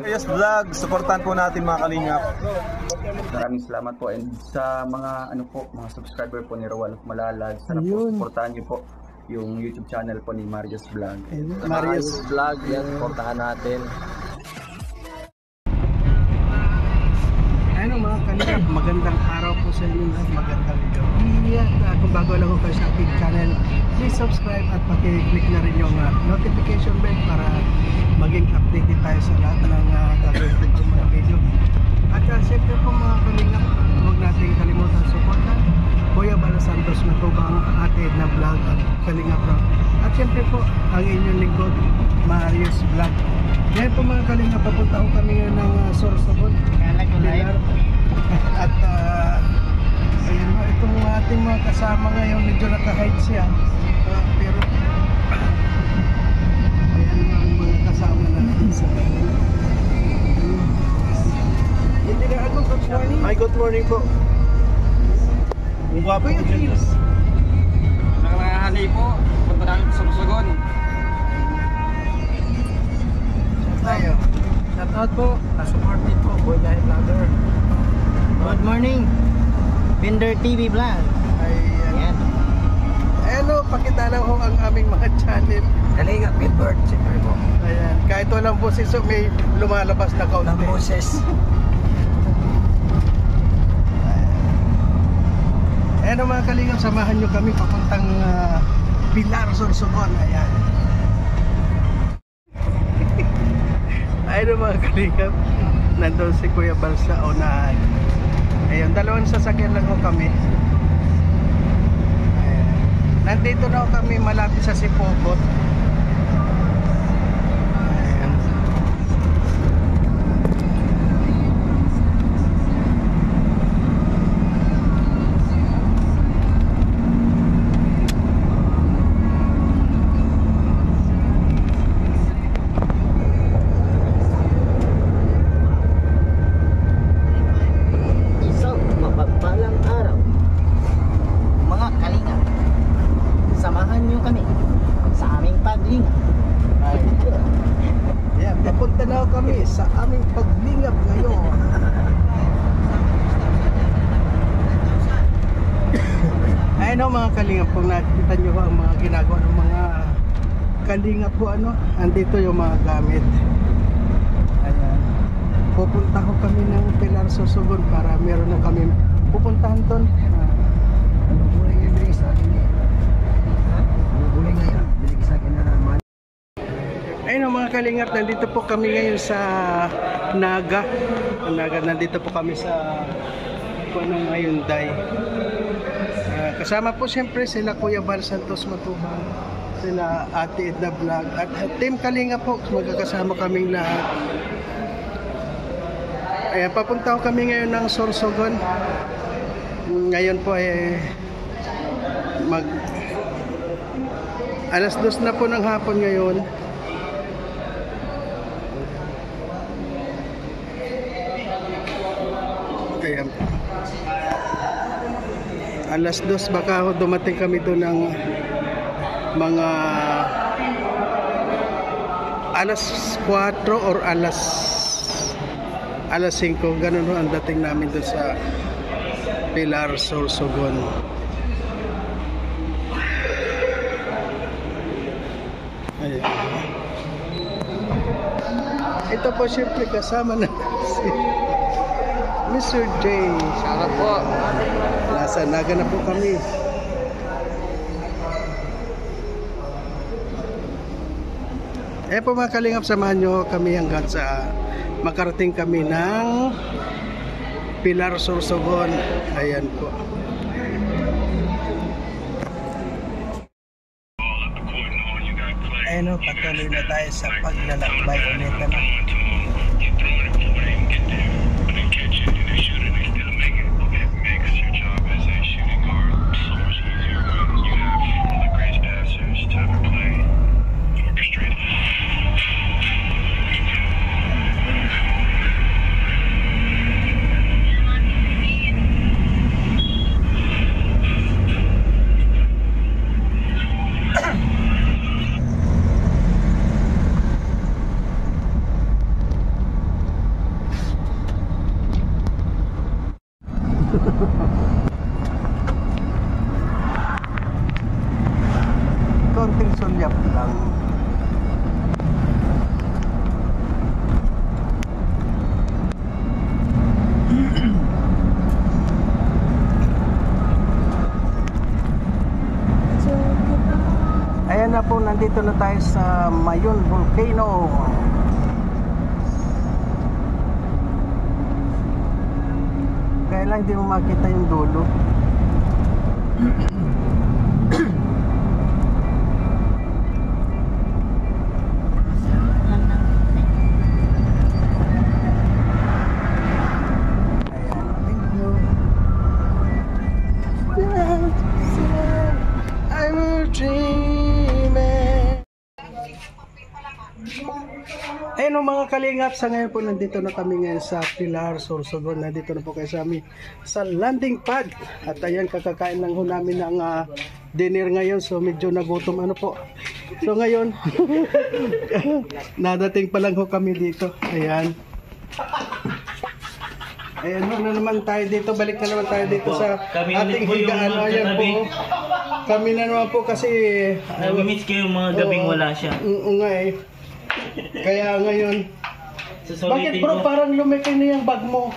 Yes Vlog, supportan po natin mga kalingap. Maraming salamat po, and sa mga mga subscriber po ni Roel of Malalag, sana po supportahan niyo po yung YouTube channel po ni Marius Vlog. Marius Vlog, yan, supportahan natin. Ano mga kalingap, magandang araw po sa inyo at magandang gabi. At kung bago lang ko kayo sa aking channel, please subscribe at paki-click na rin yung notification bell para maging updated tayo sa lahat ng gagawin ko pang mga video. At siyempre po mga kalingap, huwag natin kalimutan suportan Kuya Bala Santos Matubang, atin na vlog at Kalingap Rock. At siyempre po ang inyong lingkod, Marius Vlog. Ngayon po mga kalingap, papunta ko kami ngayon ng Sorsogon, Pilar. At ayun mo, itong ating mga kasama ngayon, medyo naka-hide siya, pero ayan ang mga kasama natin sa hindi na ako. Good morning. Hi, good morning po. Ang gwapo yung Chris. Nakakahali po, punta namin sa Sorsogon. Tayo. Shout out po, ka-supported po, Boy Guy Vlogger. Good morning, Binder TV Vlog. Ayan. Ano, pakita lang ho ang aming mga channel. Kalingap Billboard, siyempre po. Ayan, kahit walang boses, so may lumalabas na kaunti. Ng boses. Ayan mga kalingap, samahan nyo kami papuntang Pilar, Sorsogon. Ayan. Ayan mga kalingap, nandun si Kuya Bal sa unahan. Ayun, dalawang sasakyan lang ho kami. Ayan. Nandito na ho kami malapit sa Sipokot. Ayan. Isang mapagpalang araw. Mga kalingap, samahan niyo kami sa aming paglingap. Ayan, papunta na ho kami sa aming paglingap ngayon. Ayun ho mga kalingap, kung nakikita nyo ang mga ginagawa ng mga kalingap po, andito yung mga gamit. Ayan. Pupunta ko kami ng Pilar, Sorsogon para meron na kami pupuntahan doon. Ayun mga kalingap, nandito po kami ngayon sa Naga. Nandito po kami sa Hyundai. Kasama po siyempre sila Kuya Bal Santos Matubang, sila Ate Edna Vlog at Team Kalingap po, magkakasama kaming lahat. Ayan, papunta ko kami ngayon ng Sorsogon. Ngayon po ay alas 2 na po ng hapon ngayon. Ayan. Alas 2 baka dumating kami doon ng mga alas 4 or alas 5, ganun ho ang dating namin doon sa Pilar, Sorsogon. Ayan. Ito po siyempre kasama na si Mr. J. Sana po. Nasa Naga na po kami. Po mga kalingap, samahan nyo kami hanggang sa makarating kami ng Pilar, Sorsogon. Ayan po. Ayan o, patuloy na tayo sa paglalakbay ulit na. nandito na tayo sa Mayon Volcano. Kaya lang di mo makita yung dulo. Ayun o mga kalingap, sa ngayon po nandito na kami ngayon sa Pilar, Sorsogon. Nandito na po kayo sa amin sa landing pad. At ayan, kakakain lang ho namin ng dinner ngayon. So medyo nagutom ano po. So ngayon, nadating pa lang ho kami dito. Ayan. Ayan ho na naman tayo dito. Balik na naman tayo dito sa ating higaan. Ayan po. Kami na naman po kasi nami-miss ko yung mga gabing wala siya. Oo nga eh. Kaya ngayon, bakit bro parang lumaki na yung bag mo?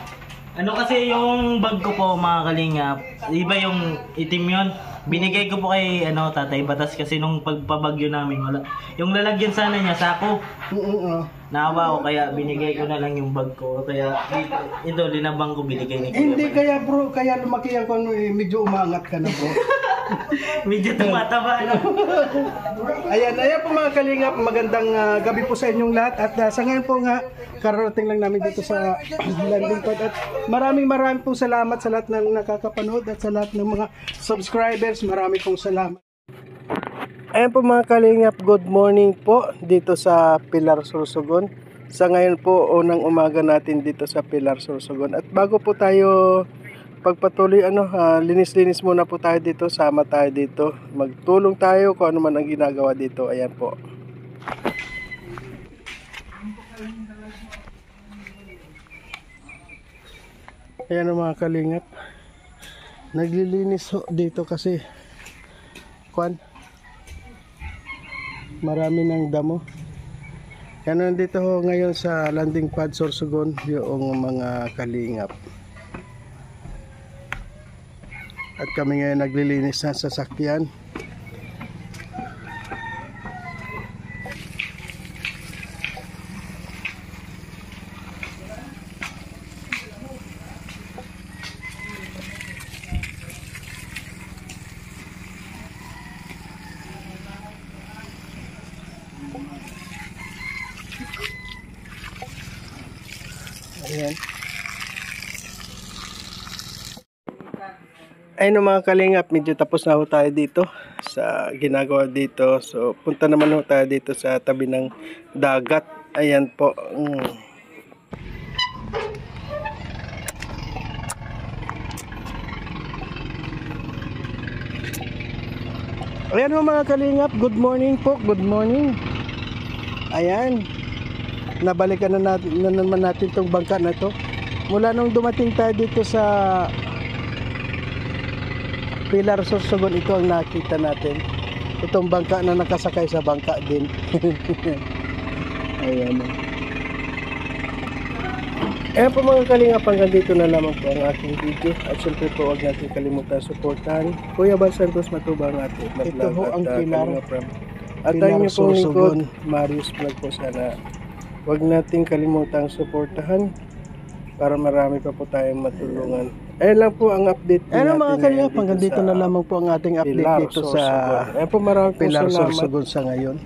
Ano kasi yung bag ko po mga kalingap, iba yung itim yun. Binigay ko po kay Tatay Batas kasi nung pagpabagyo namin wala. Yung lalagyan sana niya sako. Naawa ko kaya binigay ko na lang yung bag ko. Kaya ito linabang ko binigay ni Kuya. Hindi kaya bro, kaya lumaki yan kung medyo umangat ka na bro. Medyo tumataba na. Ayan po mga kalingap, magandang gabi po sa inyong lahat. At sa ngayon po nga, kararating lang namin dito sa landing pad. At maraming pong salamat sa lahat ng nakakapanood at sa lahat ng mga subscribers. Maraming pong salamat. Ayan po mga kalingap, good morning po dito sa Pilar, Sorsogon. Sa ngayon po, unang umaga natin dito sa Pilar, Sorsogon. At bago po tayo pagpatuloy, linis-linis muna po tayo dito, sama tayo dito. Magtulong tayo kung ano man ang ginagawa dito. Ayan po. Ayan mga kalingap. Naglilinis dito kasi marami ng damo. Yan, nandito ho ngayon sa landing pad Sorsogon yung mga kalingap. At kami ngayon naglilinis ng sasakyan. Ayan. Ayun mga kalingap, medyo tapos na ho tayo dito sa ginagawa dito. So punta naman ho tayo dito sa tabi ng dagat. Ayan po. Ayan ho mga kalingap, good morning po, good morning. Ayan. Nabalikan na naman natin itong bangka na to. Mula nung dumating tayo dito sa Pilar, Sorsogon, ito ang nakita natin. Itong bangka na nakasakay sa bangka din. Ayan. Ayan po mga kalingap, hanggang dito na lamang po ang aking video. At syempre po, huwag natin kalimutan suportahan Kuya Bal Santos Matubang at ito ho ang Pilar. At tayo niyo pong lingkod, Marius Vlog po. Sana huwag natin kalimutang suportahan para marami pa po tayong matulungan. Ayan lang po ang update natin. Mga kalingap, hanggang dito na lamang po ang ating update dito sa Pilar, Sorsogon sa ngayon.